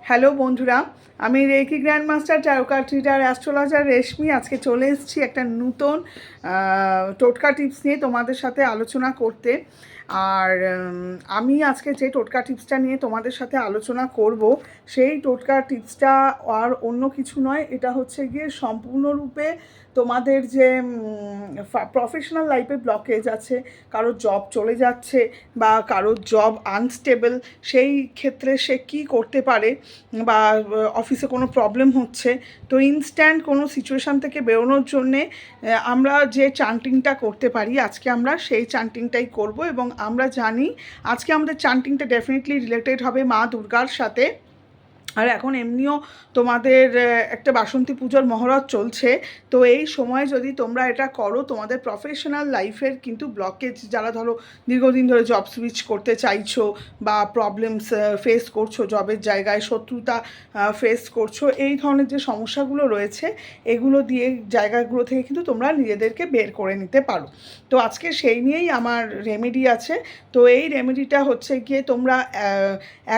Hello বন্ধুরা, আমি reiki grand master tarot card reader astrologer Reshmi. আজকে চলে এসেছি একটা নতুন টোটকা টিপস নিয়ে তোমাদের সাথে আলোচনা করতে। আর আমি আজকে যে টোটকা টিপসটা নিয়ে তোমাদের সাথে আলোচনা করব, সেই টোটকা টিপসটা আর অন্য কিছু নয়। এটা হচ্ছে গিয়ে সম্পূর্ণরূপে তোমাদের যে প্রফেশনাল লাইফে ব্লকেজ আছে, কারোর জব চলে যাচ্ছে বা কারোর জব আনস্টেবল, সেই ক্ষেত্রে সে কী করতে পারে, বা অফিসে কোনো প্রবলেম হচ্ছে, তো ইনস্ট্যান্ট কোনো সিচুয়েশান থেকে বেরোনোর জন্যে আমরা যে চান্টিংটা করতে পারি, আজকে আমরা সেই চান্টিংটাই করব। এবং আমরা জানি আজকে আমাদের চান্টিংটা ডেফিনেটলি রিলেটেড হবে মা দুর্গার সাথে। আর এখন এমনিও তোমাদের একটা বাসন্তী পুজোর মহরত চলছে, তো এই সময় যদি তোমরা এটা করো, তোমাদের প্রফেশনাল লাইফের কিন্তু ব্লকেজ, যারা ধরো দীর্ঘদিন ধরে জব সুইচ করতে চাইছো বা প্রবলেমস ফেস করছো, জবের জায়গায় শত্রুতা ফেস করছো, এই ধরনের যে সমস্যাগুলো রয়েছে, এগুলো দিয়ে জায়গাগুলো থেকে কিন্তু তোমরা নিজেদেরকে বের করে নিতে পারো। তো আজকে সেই নিয়েই আমার রেমেডি আছে। তো এই রেমেডিটা হচ্ছে গিয়ে তোমরা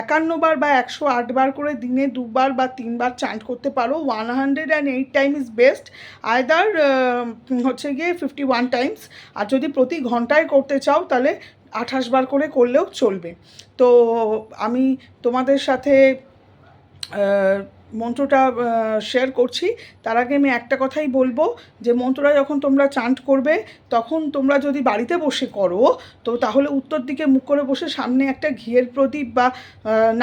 51 বার বা 108 বার করে দিনে 2 বার বা 3 বার চান্ট করতে পারো। 108 টাইম ইজ বেস্ট, আইদার হচ্ছে গিয়ে 51 টাইমস। আর যদি প্রতি ঘন্টায় করতে চাও তাহলে 28 বার করে করলেও চলবে। তো আমি তোমাদের সাথে মন্ত্রটা শেয়ার করছি। তার আগে আমি একটা কথাই বলবো, যে মন্ত্রটা যখন তোমরা চান্ট করবে, তখন তোমরা যদি বাড়িতে বসে করো, তো তাহলে উত্তর দিকে মুখ করে বসে সামনে একটা ঘিয়ের প্রদীপ বা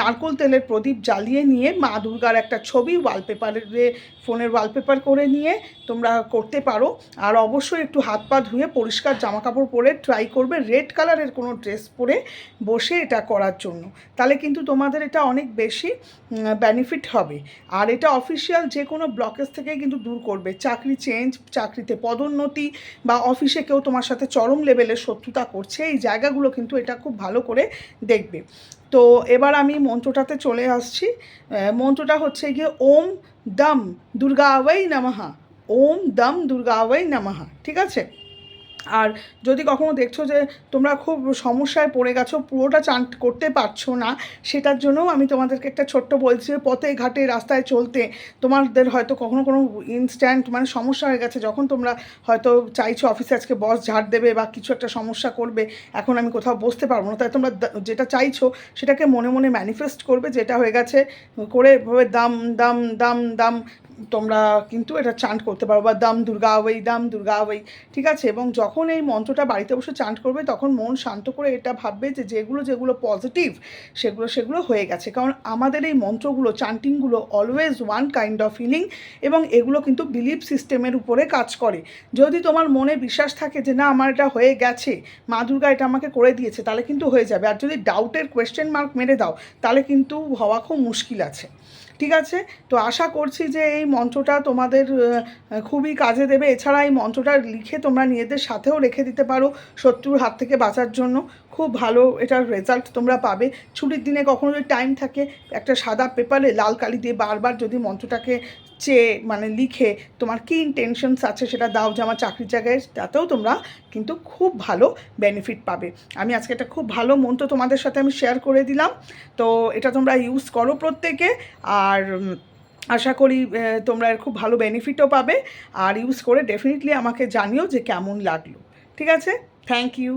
নারকোল তেলের প্রদীপ জ্বালিয়ে নিয়ে মা দুর্গার একটা ছবি ওয়ালপেপারে, ফোনের ওয়ালপেপার করে নিয়ে তোমরা করতে পারো। আর অবশ্যই একটু হাত পা ধুয়ে পরিষ্কার জামাকাপড় পরে ট্রাই করবে রেড কালারের কোনো ড্রেস পরে বসে এটা করার জন্য। তাহলে কিন্তু তোমাদের এটা অনেক বেশি বেনিফিট হবে। আর এটা অফিসিয়াল যে কোনো ব্লকেজ থেকে কিন্তু দূর করবে। চাকরি চেঞ্জ, চাকরিতে পদোন্নতি, বা অফিসে কেউ তোমার সাথে চরম লেভেলের শত্রুতা করছে, এই জায়গাগুলো কিন্তু এটা খুব ভালো করে দেখবে। তো এবার আমি মন্ত্রটাতে চলে আসছি। মন্ত্রটা হচ্ছে গিয়ে ওম দম দুর্গাবৈ নমঃ। ওম দম দুর্গাবৈ নমঃ। ঠিক আছে? আর যদি কখনো দেখছো যে তোমরা খুব সমস্যায় পড়ে গেছো, পুরোটা চান্ট করতে পারছো না, সেটার জন্যও আমি তোমাদেরকে একটা ছোট্ট বলছি। পথে ঘাটে রাস্তায় চলতে তোমাদের হয়তো কখনো কোনো ইনস্ট্যান্ট মানে সমস্যা হয়ে গেছে, যখন তোমরা হয়তো চাইছো অফিসে আজকে বস ঝাড় দেবে বা কিছু একটা সমস্যা করবে, এখন আমি কোথাও বসতে পারবো না, তাই তোমরা যেটা চাইছো সেটাকে মনে মনে ম্যানিফেস্ট করবে, যেটা হয়ে গেছে করে দাম দাম দাম দাম তোমরা কিন্তু এটা চান্ট করতে পারো, বা দাম দুর্গাবৈ, দাম দুর্গাবৈ। ঠিক আছে? এবং যখন এই মন্ত্রটা বাড়িতে বসে চান্ট করবে, তখন মন শান্ত করে এটা ভাববে যে যেগুলো যেগুলো পজিটিভ সেগুলো হয়ে গেছে। কারণ আমাদের এই মন্ত্রগুলো, চান্টিংগুলো always one kind of healing, এবং এগুলো কিন্তু বিলিফ সিস্টেমের উপরে কাজ করে। যদি তোমার মনে বিশ্বাস থাকে যে না আমার এটা হয়ে গেছে, মা দুর্গা এটা আমাকে করে দিয়েছে, তাহলে কিন্তু হয়ে যাবে। আর যদি ডাউটের কোয়েশ্চেন মার্ক মেরে দাও, তাহলে কিন্তু হওয়া খুব মুশকিল আছে। ঠিক আছে? তো আশা করছি যে এই মন্ত্রটা তোমাদের খুবই কাজে দেবে। এছাড়া এই মন্ত্রটা লিখে তোমরা নিজেদের সাথেও রেখে দিতে পারো শত্রুর হাত থেকে বাঁচার জন্য। খুব ভালো এটার রেজাল্ট তোমরা পাবে। ছুটির দিনে কখনো যদি টাইম থাকে, একটা সাদা পেপারে লাল কালি দিয়ে বারবার যদি মন্ত্রটাকে মানে লিখে তোমার কী ইন্টেনশনস আছে সেটা দাও, যে আমার চাকরির জায়গায়, তাতেও তোমরা কিন্তু খুব ভালো বেনিফিট পাবে। আমি আজকে একটা খুব ভালো মন্ত্র তোমাদের সাথে আমি শেয়ার করে দিলাম। তো এটা তোমরা ইউজ করো প্রত্যেকে। আর আশা করি তোমরা এর খুব ভালো বেনিফিটও পাবে। আর ইউজ করে ডেফিনেটলি আমাকে জানিও যে কেমন লাগলো। ঠিক আছে? Thank you.